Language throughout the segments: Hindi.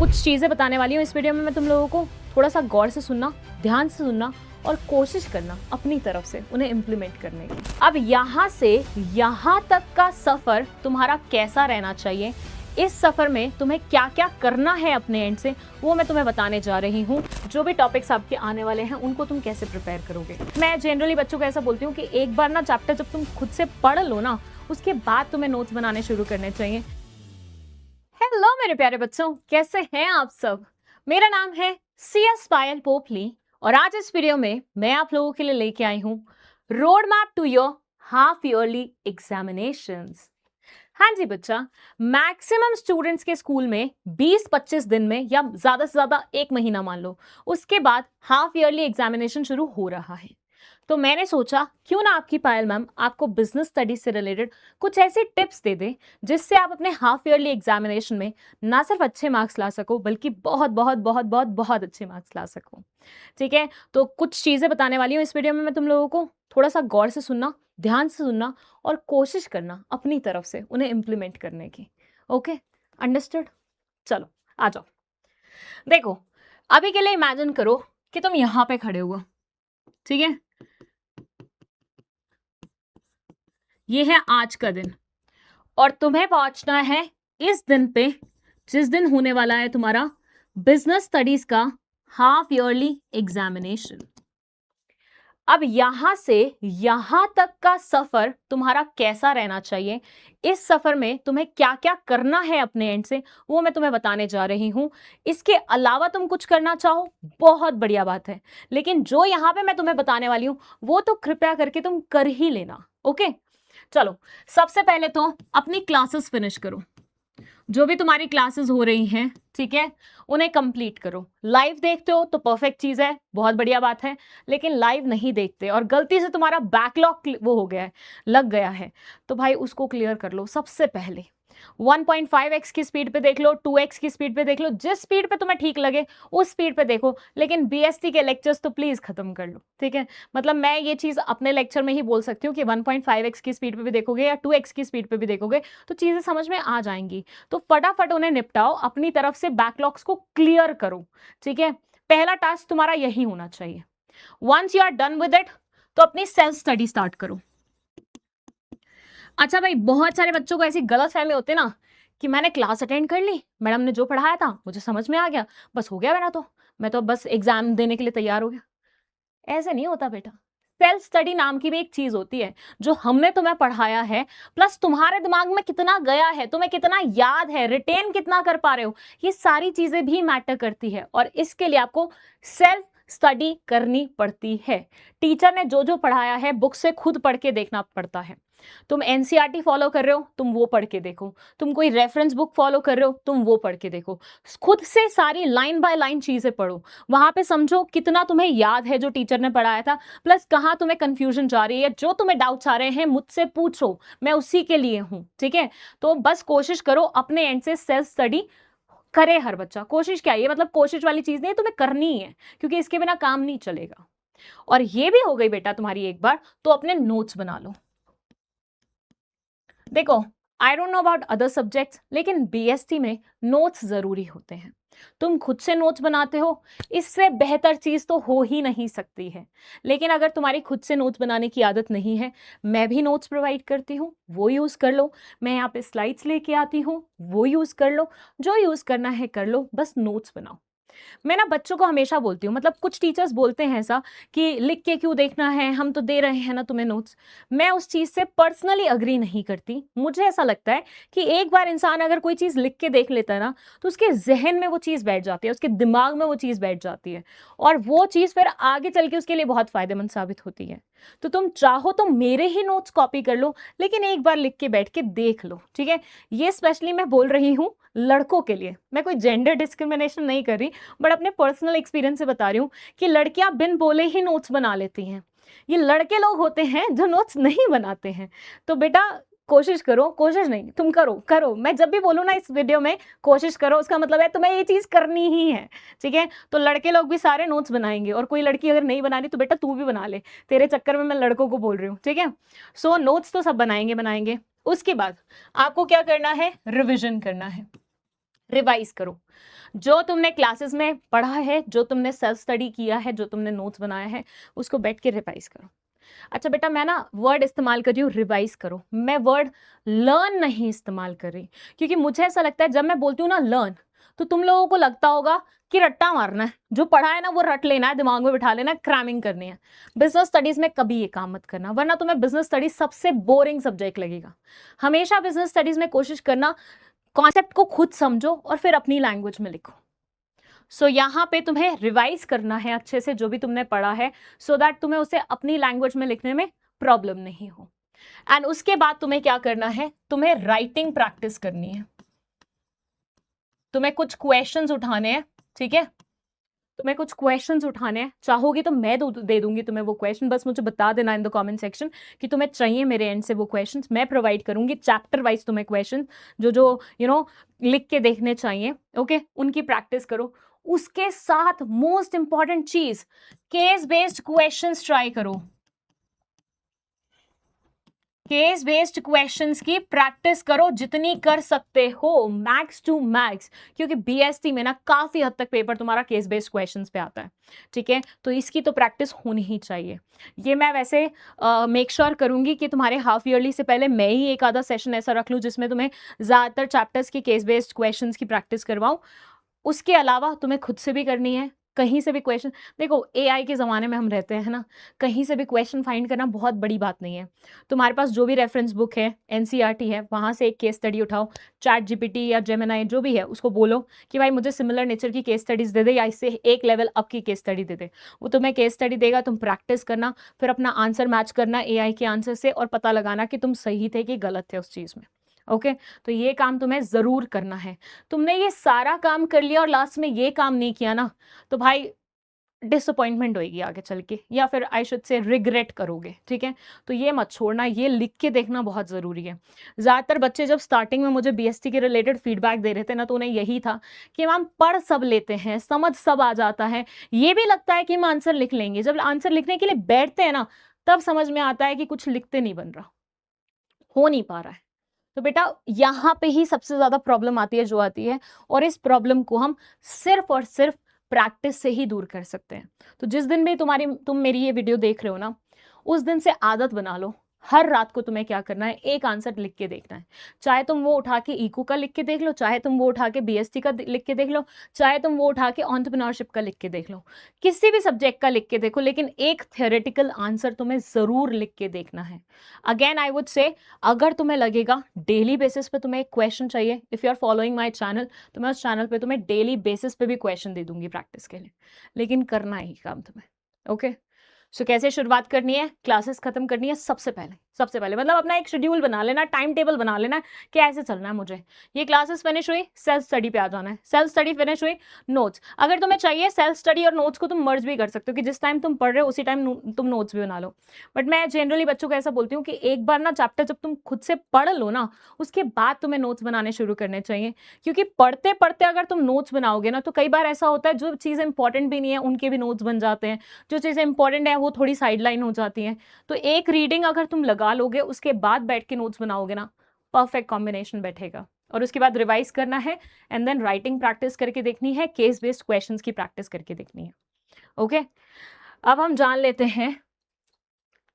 कुछ चीज़ें बताने वाली हूँ इस वीडियो में मैं तुम लोगों को। थोड़ा सा गौर से सुनना, ध्यान से सुनना और कोशिश करना अपनी तरफ से उन्हें इम्प्लीमेंट करने की। अब यहाँ से यहाँ तक का सफ़र तुम्हारा कैसा रहना चाहिए, इस सफ़र में तुम्हें क्या क्या करना है अपने एंड से, वो मैं तुम्हें बताने जा रही हूँ। जो भी टॉपिक्स आपके आने वाले हैं उनको तुम कैसे प्रिपेयर करोगे। मैं जनरली बच्चों को ऐसा बोलती हूँ कि एक बार ना चैप्टर जब तुम खुद से पढ़ लो ना, उसके बाद तुम्हें नोट्स बनाने शुरू करने चाहिए। हेलो मेरे प्यारे बच्चों, कैसे हैं आप सब। मेरा नाम है CS पायल पोपली और आज इस वीडियो में मैं आप लोगों के लिए लेके आई हूँ road map to your half yearly examinations. हाँ जी बच्चा, मैक्सिमम स्टूडेंट्स के स्कूल में 20-25 दिन में या ज्यादा से ज्यादा एक महीना मान लो, उसके बाद हाफ ईयरली एग्जामिनेशन शुरू हो रहा है। तो मैंने सोचा क्यों ना आपकी पायल मैम आपको बिजनेस स्टडीज से रिलेटेड कुछ ऐसी टिप्स दे दे जिससे आप अपने हाफ ईयरली एग्जामिनेशन में ना सिर्फ अच्छे मार्क्स ला सको बल्कि बहुत बहुत बहुत बहुत बहुत अच्छे मार्क्स ला सको। ठीक है, तो कुछ चीजें बताने वाली हूँ इस वीडियो में मैं तुम लोगों को। थोड़ा सा गौर से सुनना, ध्यान से सुनना और कोशिश करना अपनी तरफ से उन्हें इम्प्लीमेंट करने की। Okay, understood. चलो आ जाओ। देखो, अभी के लिए इमेजिन करो कि तुम यहाँ पे खड़े हो, ठीक है। ये है आज का दिन और तुम्हें पहुंचना है इस दिन पे जिस दिन होने वाला है तुम्हारा बिजनेस स्टडीज का हाफ ईयरली एग्जामिनेशन। अब यहां से यहां तक का सफर तुम्हारा कैसा रहना चाहिए, इस सफर में तुम्हें क्या क्या करना है अपने एंड से, वो मैं तुम्हें बताने जा रही हूं। इसके अलावा तुम कुछ करना चाहो बहुत बढ़िया बात है, लेकिन जो यहां पे मैं तुम्हें बताने वाली हूं वो तो कृपया करके तुम कर ही लेना। ओके, चलो सबसे पहले तो अपनी क्लासेस फिनिश करो। जो भी तुम्हारी क्लासेस हो रही हैं, ठीक है, उन्हें कंप्लीट करो। लाइव देखते हो तो परफेक्ट चीज है, बहुत बढ़िया बात है। लेकिन लाइव नहीं देखते और गलती से तुम्हारा बैकलॉग वो हो गया है, लग गया है, तो भाई उसको क्लियर कर लो सबसे पहले। 1.5x की स्पीड पे देख लो, 2x की स्पीड पे देख लो, जिस स्पीड पे तुम्हें ठीक लगे उस स्पीड पे देखो। लेकिन BST के लेक्चर्स तो प्लीज खत्म कर लो, ठीक है। मतलब मैं ये चीज अपने लेक्चर में ही बोल सकती हूँ कि 1.5x की स्पीड पे भी देखोगे या 2x की स्पीड पे भी देखोगे तो चीजें समझ में आ जाएंगी। तो फटाफट उन्हें निपटाओ, अपनी तरफ से बैकलॉग्स को क्लियर करो, ठीक है। पहला टास्क तुम्हारा यही होना चाहिए। Once you are done with it तो अपनी सेल्फ स्टडी स्टार्ट करो। अच्छा भाई, बहुत सारे बच्चों को ऐसी गलत फहमी होती है ना कि मैंने क्लास अटेंड कर ली, मैडम ने जो पढ़ाया था मुझे समझ में आ गया, बस हो गया मेरा, तो मैं तो बस एग्जाम देने के लिए तैयार हो गया। ऐसे नहीं होता बेटा। सेल्फ स्टडी नाम की भी एक चीज होती है। जो हमने तुम्हें पढ़ाया है प्लस तुम्हारे दिमाग में कितना गया है, तुम्हें कितना याद है, रिटेन कितना कर पा रहे हो, ये सारी चीजें भी मैटर करती है और इसके लिए आपको सेल्फ स्टडी करनी पड़ती है। टीचर ने जो जो पढ़ाया है बुक से खुद पढ़ के देखना पड़ता है। तुम NCERT फॉलो कर रहे हो, तुम वो पढ़ के देखो। तुम कोई रेफरेंस बुक फॉलो कर रहे हो, तुम वो पढ़ के देखो। खुद से सारी लाइन बाय लाइन चीजें पढ़ो, वहां पे समझो कितना तुम्हें याद है जो टीचर ने पढ़ाया था, प्लस कहाँ तुम्हें कंफ्यूजन जा रही है, जो तुम्हें डाउट्स आ रहे हैं मुझसे पूछो, मैं उसी के लिए हूं, ठीक है। तो बस कोशिश करो अपने एंड से सेल्फ स्टडी करे हर बच्चा। कोशिश क्या है, ये मतलब कोशिश वाली चीज नहीं है, तुम्हें करनी ही है, क्योंकि इसके बिना काम नहीं चलेगा। और ये भी हो गई बेटा तुम्हारी एक बार, तो अपने नोट्स बना लो। देखो, I don't know about other subjects, लेकिन BST में नोट्स जरूरी होते हैं। तुम खुद से नोट्स बनाते हो, इससे बेहतर चीज तो हो ही नहीं सकती है। लेकिन अगर तुम्हारी खुद से नोट्स बनाने की आदत नहीं है, मैं भी नोट्स प्रोवाइड करती हूँ, वो यूज कर लो। मैं यहाँ पे स्लाइड्स लेके आती हूँ, वो यूज कर लो। जो यूज करना है कर लो, बस नोट्स बनाओ। मैं ना बच्चों को हमेशा बोलती हूँ, मतलब कुछ टीचर्स बोलते हैं ऐसा कि लिख के क्यों देखना है, हम तो दे रहे हैं ना तुम्हें नोट्स। मैं उस चीज से पर्सनली अग्री नहीं करती। मुझे ऐसा लगता है कि एक बार इंसान अगर कोई चीज लिख के देख लेता है ना, तो उसके जहन में वो चीज बैठ जाती है, उसके दिमाग में वो चीज बैठ जाती है और वो चीज फिर आगे चल के उसके लिए बहुत फायदेमंद साबित होती है। तो तुम चाहो तो मेरे ही नोट्स कॉपी कर लो, लेकिन एक बार लिख के बैठ के देख लो, ठीक है। ये स्पेशली मैं बोल रही हूँ लड़कों के लिए, मैं कोई जेंडर डिस्क्रिमिनेशन नहीं कर रही, बट अपने पर्सनल एक्सपीरियंस से बता रही हूँ कि लड़कियां बिन बोले ही नोट्स बना लेती हैं। ये लड़के लोग होते हैं जो नोट्स नहीं बनाते हैं। तो बेटा कोशिश करो, कोशिश नहीं, तुम करो करो। मैं जब भी बोलूँ ना इस वीडियो में कोशिश करो, उसका मतलब है तुम्हें ये चीज करनी ही है, ठीक है। तो लड़के लोग भी सारे नोट्स बनाएंगे और कोई लड़की अगर नहीं बना रही तो बेटा तू भी बना ले, तेरे चक्कर में मैं लड़कों को बोल रही हूँ, ठीक है। सो नोट्स तो सब बनाएंगे बनाएंगे। उसके बाद आपको क्या करना है, रिविजन करना है। रिवाइज करो। जो तुमने क्लासेस में पढ़ा है, जो तुमने सेल्फ स्टडी किया है, जो तुमने नोट्स बनाया है, उसको बैठ के रिवाइज करो। अच्छा बेटा, मैं ना वर्ड इस्तेमाल कर रही हूँ रिवाइज करो, मैं वर्ड लर्न नहीं इस्तेमाल कर रही, क्योंकि मुझे ऐसा लगता है जब मैं बोलती हूँ ना लर्न, तो तुम लोगों को लगता होगा कि रट्टा मारना है, जो पढ़ा है ना वो रट लेना है, दिमाग में बिठा लेना है, क्रैमिंग करनी है। बिजनेस स्टडीज में कभी ये काम मत करना, वरना तुम्हें बिजनेस स्टडीज सबसे बोरिंग सब्जेक्ट लगेगा। हमेशा बिजनेस स्टडीज में कोशिश करना कॉन्सेप्ट को खुद समझो और फिर अपनी लैंग्वेज में लिखो। सो यहाँ पे तुम्हें रिवाइज करना है अच्छे से जो भी तुमने पढ़ा है, सो दैट तुम्हें उसे अपनी लैंग्वेज में लिखने में प्रॉब्लम नहीं हो। एंड उसके बाद तुम्हें क्या करना है, तुम्हें राइटिंग प्रैक्टिस करनी है। तुम्हें कुछ क्वेश्चंस उठाने हैं, ठीक है, तुम्हें कुछ क्वेश्चंस उठाने हैं। चाहोगी तो मैं दे दूंगी तुम्हें वो क्वेश्चन, बस मुझे बता देना इन द कमेंट सेक्शन कि तुम्हें चाहिए मेरे एंड से वो क्वेश्चंस। मैं प्रोवाइड करूंगी चैप्टर वाइज तुम्हें क्वेश्चन, जो जो लिख के देखने चाहिए। ओके, उनकी प्रैक्टिस करो। उसके साथ मोस्ट इंपॉर्टेंट चीज, केस बेस्ड क्वेश्चंस ट्राई करो। केस बेस्ड क्वेश्चंस की प्रैक्टिस करो जितनी कर सकते हो, मैक्स टू मैक्स, क्योंकि बीएसटी में ना काफी हद तक पेपर तुम्हारा केस बेस्ड क्वेश्चंस पे आता है, ठीक है। तो इसकी तो प्रैक्टिस होनी ही चाहिए। ये मैं वैसे मेक श्योर करूंगी कि तुम्हारे हाफ ईयरली से पहले मैं ही एक आधा सेशन ऐसा रख लूं जिसमें तुम्हें ज्यादातर चैप्टर्स की केस बेस्ड क्वेश्चंस की प्रैक्टिस करवाऊं। उसके अलावा तुम्हें खुद से भी करनी है, कहीं से भी क्वेश्चन। देखो एआई के ज़माने में हम रहते हैं ना, कहीं से भी क्वेश्चन फाइंड करना बहुत बड़ी बात नहीं है। तुम्हारे पास जो भी रेफरेंस बुक है, एनसीईआरटी है, वहाँ से एक केस स्टडी उठाओ, चैट जीपीटी या जेमिनाई जो भी है उसको बोलो कि भाई मुझे सिमिलर नेचर की केस स्टडीज दे दे, या इससे एक लेवल अप की केस स्टडी दे दे। वो तुम्हें केस स्टडी देगा, तुम प्रैक्टिस करना, फिर अपना आंसर मैच करना एआई के आंसर से और पता लगाना कि तुम सही थे कि गलत थे उस चीज़ में। ओके, तो ये काम तुम्हें ज़रूर करना है। तुमने ये सारा काम कर लिया और लास्ट में ये काम नहीं किया ना, तो भाई डिसअपॉइंटमेंट होएगी आगे चल के, या फिर आई शुड से रिग्रेट करोगे, ठीक है। तो ये मत छोड़ना, ये लिख के देखना बहुत ज़रूरी है। ज़्यादातर बच्चे जब स्टार्टिंग में मुझे बीएसटी के रिलेटेड फीडबैक दे रहे थे ना, तो उन्हें यही था कि मैम पढ़ सब लेते हैं, समझ सब आ जाता है, ये भी लगता है कि हम आंसर लिख लेंगे। जब आंसर लिखने के लिए बैठते हैं ना, तब समझ में आता है कि कुछ लिखते नहीं बन रहा, हो नहीं पा रहा है। तो बेटा यहाँ पे ही सबसे ज्यादा प्रॉब्लम आती है जो आती है, और इस प्रॉब्लम को हम सिर्फ और सिर्फ प्रैक्टिस से ही दूर कर सकते हैं। तो जिस दिन भी तुम मेरी ये वीडियो देख रहे हो ना, उस दिन से आदत बना लो, हर रात को तुम्हें क्या करना है, एक आंसर लिख के देखना है। चाहे तुम वो उठा के इको का लिख के देख लो, चाहे तुम वो उठा के बीएसटी का लिख के देख लो, चाहे तुम वो उठा के एंटरप्रेन्योरशिप का लिख के देख लो, किसी भी सब्जेक्ट का लिख के देखो, लेकिन एक थ्योरेटिकल आंसर तुम्हें जरूर लिख के देखना है। अगेन आई वुड से, अगर तुम्हें लगेगा डेली बेसिस पे तुम्हें एक क्वेश्चन चाहिए, if you are following my channel, तो मैं उस चैनल पे तुम्हें डेली बेसिस पे भी क्वेश्चन दे दूंगी प्रैक्टिस के लिए, लेकिन करना ही काम तुम्हें। ओके, सो कैसे शुरुआत करनी है, क्लासेस खत्म करनी है, सबसे पहले मतलब अपना एक शेड्यूल बना लेना, टाइम टेबल बना लेना कि ऐसे चलना है मुझे। ये क्लासेस फिनिश हुई, सेल्फ स्टडी पे आ जाना है, सेल्फ स्टडी फिनिश हुई, नोट्स। अगर तुम्हें चाहिए सेल्फ स्टडी और नोट्स को तुम मर्ज भी कर सकते हो कि जिस टाइम तुम पढ़ रहे हो उसी टाइम तुम नोट्स भी बना लो। बट मैं जनरली बच्चों को ऐसा बोलती हूँ कि एक बार ना चैप्टर जब तुम खुद से पढ़ लो ना, उसके बाद तुम्हें नोट्स बनाने शुरू करने चाहिए। क्योंकि पढ़ते पढ़ते अगर तुम नोट्स बनाओगे ना, तो कई बार ऐसा होता है जो चीज़ें इंपॉर्टेंट भी नहीं है उनके भी नोट्स बन जाते हैं, जो चीज़ें इंपॉर्टेंट है वो थोड़ी साइडलाइन हो जाती हैं। तो एक रीडिंग अगर तुम लगा लोगे, उसके बाद बैठ के नोट्स बनाओगे ना, परफेक्ट कॉम्बिनेशन बैठेगा। और उसके बाद रिवाइज करना है, एंड देन राइटिंग प्रैक्टिस करके देखनी है, केस बेस्ड क्वेश्चंस की प्रैक्टिस करके देखनी है। ओके, अब हम जान लेते हैं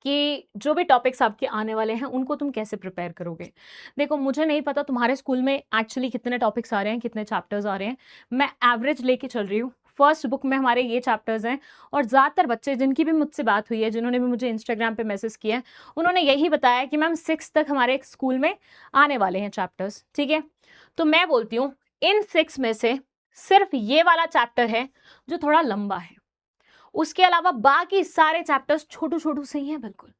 कि जो भी टॉपिक्स आपके आने वाले हैं उनको तुम कैसे प्रिपेयर करोगे। देखो मुझे नहीं पता तुम्हारे स्कूल में एक्चुअली कितने टॉपिक्स आ रहे हैं, कितने चैप्टर्स आ रहे हैं, मैं एवरेज लेके चल रही हूँ। फर्स्ट बुक में हमारे ये चैप्टर्स हैं, और ज़्यादातर बच्चे जिनकी भी मुझसे बात हुई है, जिन्होंने भी मुझे इंस्टाग्राम पे मैसेज किया है, उन्होंने यही बताया कि मैम 6 तक हमारे स्कूल में आने वाले हैं चैप्टर्स, ठीक है। तो मैं बोलती हूँ इन 6 में से सिर्फ ये वाला चैप्टर है जो थोड़ा लंबा है, उसके अलावा बाकी सारे चैप्टर्स छोटू छोटू से ही हैं बिल्कुल।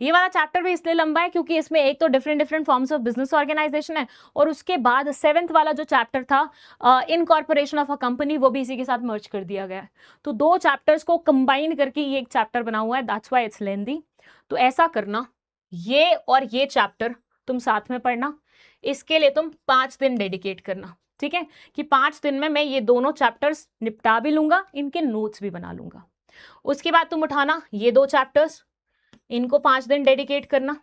ये वाला चैप्टर भी इसलिए लंबा है क्योंकि इसमें एक तो different forms of business organisation है, और उसके बाद 7th वाला जो चैप्टर था इनकॉर्पोरेशन ऑफ अ कंपनी, वो भी इसी के साथ मर्ज कर दिया गया है। तो 2 चैप्टर्स को कंबाइन करके ये एक चैप्टर बना हुआ है, दैट्स व्हाई इट्स लेंथी। तो ऐसा करना, ये और ये चैप्टर तुम साथ में पढ़ना, इसके लिए तुम 5 दिन डेडिकेट करना, ठीक है, कि 5 दिन में मैं ये दोनों चैप्टर्स निपटा भी लूंगा, इनके नोट्स भी बना लूंगा। उसके बाद तुम उठाना ये 2 चैप्टर्स, इनको 5 दिन डेडिकेट करना,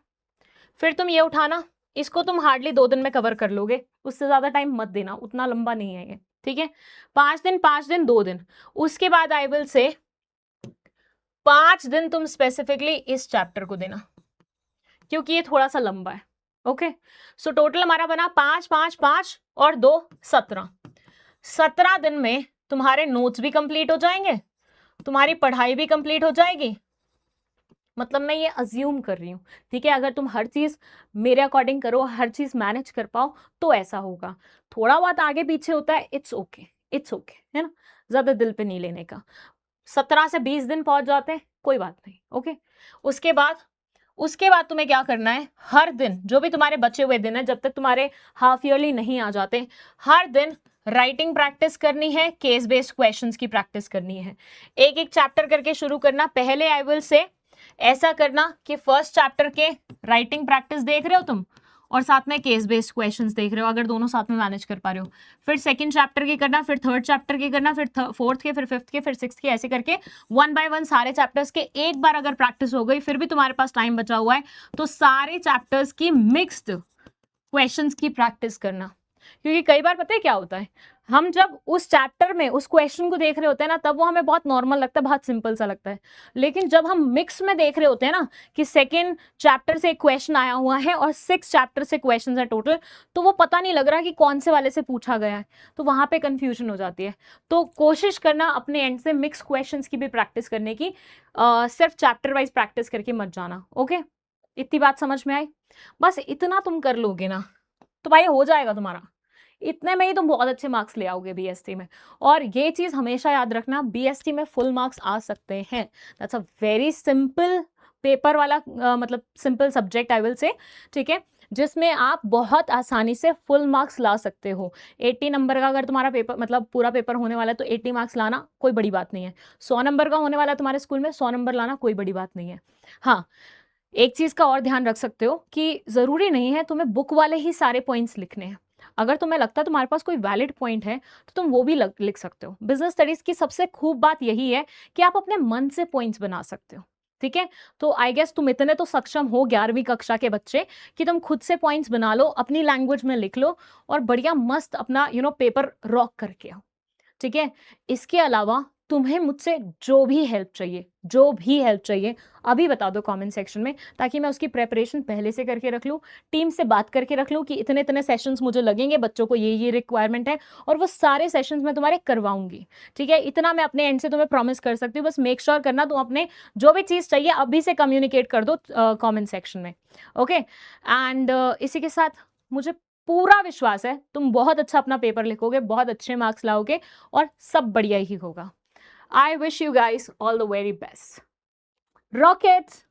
फिर तुम ये उठाना इसको तुम हार्डली 2 दिन में कवर कर लोगे, उससे ज्यादा टाइम मत देना, उतना लंबा नहीं है ये, ठीक है। 5 दिन 2 दिन, उसके बाद आई विल से 5 दिन तुम स्पेसिफिकली इस चैप्टर को देना, क्योंकि ये थोड़ा सा लंबा है। ओके, सो टोटल हमारा बना 5 5 5 और 2 17। 17 दिन में तुम्हारे नोट्स भी कंप्लीट हो जाएंगे, तुम्हारी पढ़ाई भी कंप्लीट हो जाएगी। मतलब मैं ये अज्यूम कर रही हूँ, ठीक है। अगर तुम हर चीज मेरे अकॉर्डिंग करो, हर चीज मैनेज कर पाओ तो ऐसा होगा। थोड़ा बहुत आगे पीछे होता है, इट्स ओके, इट्स ओके, है ना, ज्यादा दिल पे नहीं लेने का। 17 से 20 दिन पहुंच जाते हैं, कोई बात नहीं। ओके, उसके बाद तुम्हें क्या करना है, हर दिन जो भी तुम्हारे बचे हुए दिन है, जब तक तुम्हारे हाफ ईयरली नहीं आ जाते, हर दिन राइटिंग प्रैक्टिस करनी है, केस बेस्ड क्वेश्चंस की प्रैक्टिस करनी है। एक एक चैप्टर करके शुरू करना। पहले आई विल से ऐसा करना कि फर्स्ट चैप्टर के राइटिंग प्रैक्टिस देख रहे हो तुम, और साथ में केस बेस्ड क्वेश्चंस देख रहे हो, अगर दोनों साथ में मैनेज कर पा रहे हो। फिर सेकंड चैप्टर के करना, फिर थर्ड चैप्टर के करना, फिर फोर्थ के, फिर फिफ्थ के, फिर सिक्स्थ के, ऐसे करके 1 बाय 1 सारे चैप्टर्स के एक बार अगर प्रैक्टिस हो गई, फिर भी तुम्हारे पास टाइम बचा हुआ है, तो सारे चैप्टर्स की मिक्स्ड क्वेश्चंस की प्रैक्टिस करना। क्योंकि कई बार पता है क्या होता है, हम जब उस चैप्टर में उस क्वेश्चन को देख रहे होते हैं ना, तब वो हमें बहुत नॉर्मल लगता है, बहुत सिंपल सा लगता है। लेकिन जब हम मिक्स में देख रहे होते हैं ना, कि सेकेंड चैप्टर से एक क्वेश्चन आया हुआ है और 6 चैप्टर से क्वेश्चन है टोटल, तो वो पता नहीं लग रहा कि कौन से वाले से पूछा गया है, तो वहां पे कंफ्यूजन हो जाती है। तो कोशिश करना अपने एंड से मिक्स क्वेश्चन की भी प्रैक्टिस करने की, सिर्फ चैप्टर वाइज प्रैक्टिस करके मत जाना। ओके, इतनी बात समझ में आई? बस इतना तुम कर लोगे ना, तो भाई हो जाएगा तुम्हारा। इतने में ही तुम बहुत अच्छे मार्क्स ले आओगे बीएसटी में। और ये चीज हमेशा याद रखना, बीएसटी में फुल मार्क्स आ सकते हैं। That's a very simple paper वाला मतलब simple subject I will say, ठीक है, जिसमें आप बहुत आसानी से फुल मार्क्स ला सकते हो। 80 नंबर का अगर तुम्हारा पेपर मतलब पूरा पेपर होने वाला है, तो 80 मार्क्स लाना कोई बड़ी बात नहीं है। 100 नंबर का होने वाला है तुम्हारे स्कूल में, 100 नंबर लाना कोई बड़ी बात नहीं है। हाँ, एक चीज का और ध्यान रख सकते हो कि जरूरी नहीं है तुम्हें बुक वाले ही सारे पॉइंट्स लिखने हैं। अगर तुम्हें लगता है तुम्हारे पास कोई वैलिड पॉइंट है, तो तुम वो भी लिख सकते हो। बिजनेस स्टडीज की सबसे खूब बात यही है कि आप अपने मन से पॉइंट्स बना सकते हो, ठीक है। तो आई गेस तुम इतने तो सक्षम हो 11वीं कक्षा के बच्चे कि तुम खुद से पॉइंट्स बना लो, अपनी लैंग्वेज में लिख लो और बढ़िया मस्त अपना पेपर रॉक करके आओ, ठीक है। इसके अलावा तुम्हें मुझसे जो भी हेल्प चाहिए, जो भी हेल्प चाहिए, अभी बता दो कमेंट सेक्शन में, ताकि मैं उसकी प्रेपरेशन पहले से करके रख लूँ, टीम से बात करके रख लूँ कि इतने इतने सेशंस मुझे लगेंगे, बच्चों को ये रिक्वायरमेंट है, और वो सारे सेशंस मैं तुम्हारे करवाऊंगी, ठीक है। इतना मैं अपने एंड से तुम्हें प्रॉमिस कर सकती हूँ। बस मेक श्योर करना तुम अपने जो भी चीज़ चाहिए अभी से कम्युनिकेट कर दो कॉमेंट सेक्शन में। ओके, एंड इसी के साथ मुझे पूरा विश्वास है तुम बहुत अच्छा अपना पेपर लिखोगे, बहुत अच्छे मार्क्स लाओगे और सब बढ़िया ही होगा। I wish you guys all the very best. Rockets.